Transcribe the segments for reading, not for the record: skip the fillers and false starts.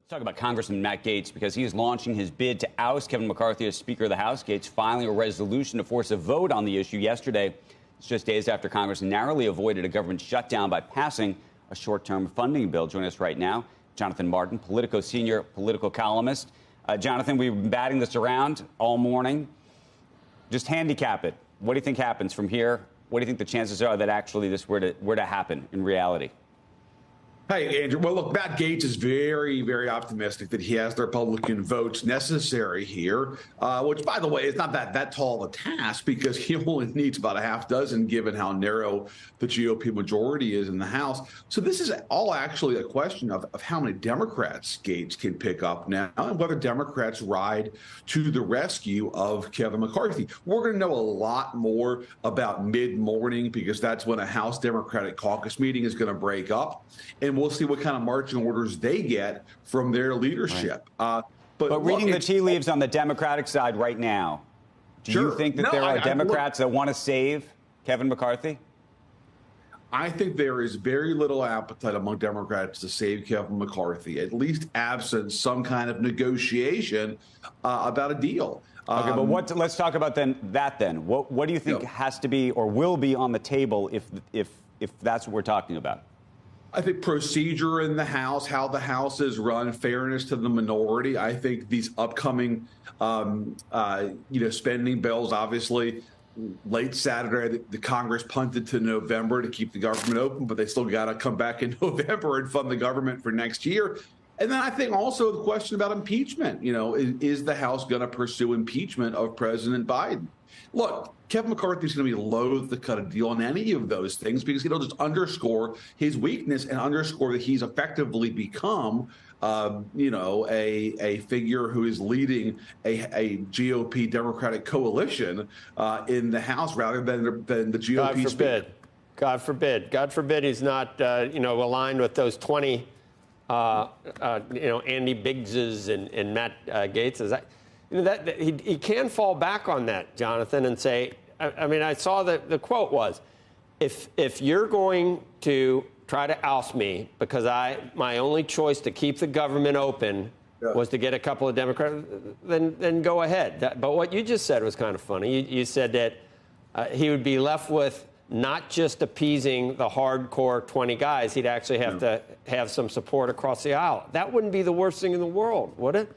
Let's talk about Congressman Matt Gaetz because he is launching his bid to oust Kevin McCarthy as Speaker of the House. Gaetz filing a resolution to force a vote on the issue yesterday. It's just days after Congress narrowly avoided a government shutdown by passing a short-term funding bill. Joining us right now, Jonathan Martin, Politico senior political columnist. Jonathan, we've been batting this around all morning. Just handicap it. What do you think happens from here? What do you think the chances are that actually this were to happen in reality? Hey, Andrew. Well, look, Matt Gaetz is very, very optimistic that he has the Republican votes necessary here, which, by the way, is not that tall of a task because he only needs about a half dozen given how narrow the GOP majority is in the House. So this is all actually a question of how many Democrats Gaetz can pick up now and whether Democrats ride to the rescue of Kevin McCarthy. We're going to know a lot more about mid-morning because that's when a House Democratic caucus meeting is going to break up. And we'll see what kind of marching orders they get from their leadership. Right. But reading the tea leaves on the Democratic side right now, do you think that there are Democrats that want to save Kevin McCarthy? I think there is very little appetite among Democrats to save Kevin McCarthy, at least absent some kind of negotiation about a deal. Okay, but let's talk about that. What do you think has to be or will be on the table if that's what we're talking about? I think procedure in the House, how the House is run, fairness to the minority. I think these upcoming, spending bills, obviously, late Saturday, the Congress punted to November to keep the government open, but they still got to come back in November and fund the government for next year. And then I think also the question about impeachment. Is the House going to pursue impeachment of President Biden? Look, Kevin McCarthy is going to be loath to cut a deal on any of those things because it'll just underscore his weakness and underscore that he's effectively become, a figure who is leading a GOP Democratic coalition in the House rather than the GOP. God forbid. God forbid. God forbid he's not, aligned with those 20, Andy Biggses and Matt Gaetz's. He can fall back on that, Jonathan, and say, I saw that the quote was, if you're going to try to oust me because my only choice to keep the government open was to get a couple of Democrats, then go ahead. But what you just said was kind of funny. You said that he would be left with not just appeasing the hardcore 20 guys, he'd actually have to have some support across the aisle. That wouldn't be the worst thing in the world, would it?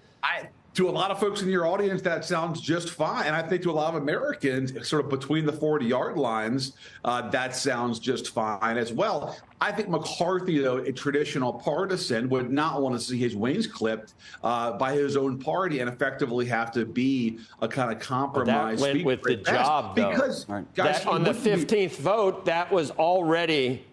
To a lot of folks in your audience, that sounds just fine. And I think to a lot of Americans, sort of between the 40-yard lines, that sounds just fine as well. I think McCarthy, though, a traditional partisan, would not want to see his wings clipped by his own party and effectively have to be a kind of compromise. That went with the job, though. Because, guys, on the 15th vote, that was already...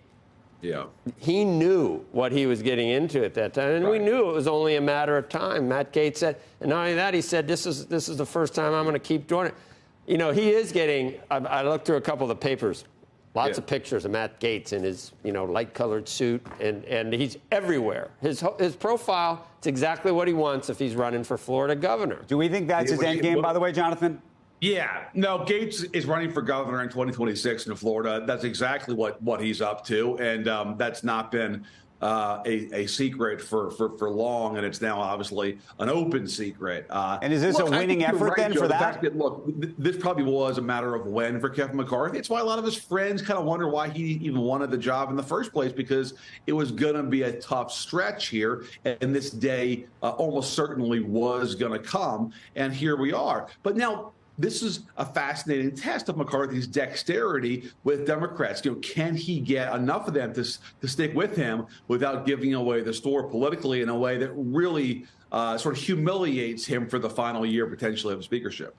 Yeah. He knew what he was getting into at that time, and we knew it was only a matter of time. Matt Gaetz said, and not only that, he said, this is the first time I'm going to keep doing it. He is getting, I looked through a couple of the papers, lots of pictures of Matt Gaetz in his, light-colored suit, and he's everywhere. His profile, it's exactly what he wants if he's running for Florida governor. Do we think that's his end game, by the way, Jonathan? Yeah, no, Gaetz is running for governor in 2026 in Florida. That's exactly what he's up to. And that's not been a secret for long. And it's now obviously an open secret. And is this a winning effort then for that? Look, this probably was a matter of when for Kevin McCarthy. It's why a lot of his friends kind of wonder why he even wanted the job in the first place, because it was going to be a tough stretch here. And this day almost certainly was going to come. And here we are. But now, this is a fascinating test of McCarthy's dexterity with Democrats. Can he get enough of them to stick with him without giving away the store politically in a way that really sort of humiliates him for the final year potentially of speakership?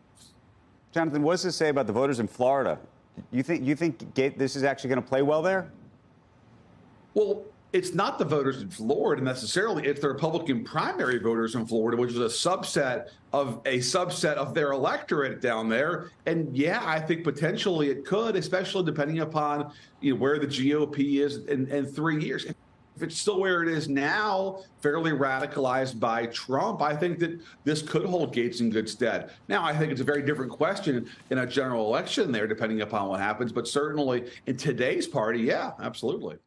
Jonathan, what does this say about the voters in Florida? You think this is actually going to play well there? Well, it's not the voters in Florida necessarily. It's the Republican primary voters in Florida, which is a subset of their electorate down there. And yeah, I think potentially it could, especially depending upon where the GOP is in 3 years. If it's still where it is now, fairly radicalized by Trump, I think that this could hold Gaetz in good stead. Now, I think it's a very different question in a general election there, depending upon what happens. But certainly in today's party, yeah, absolutely.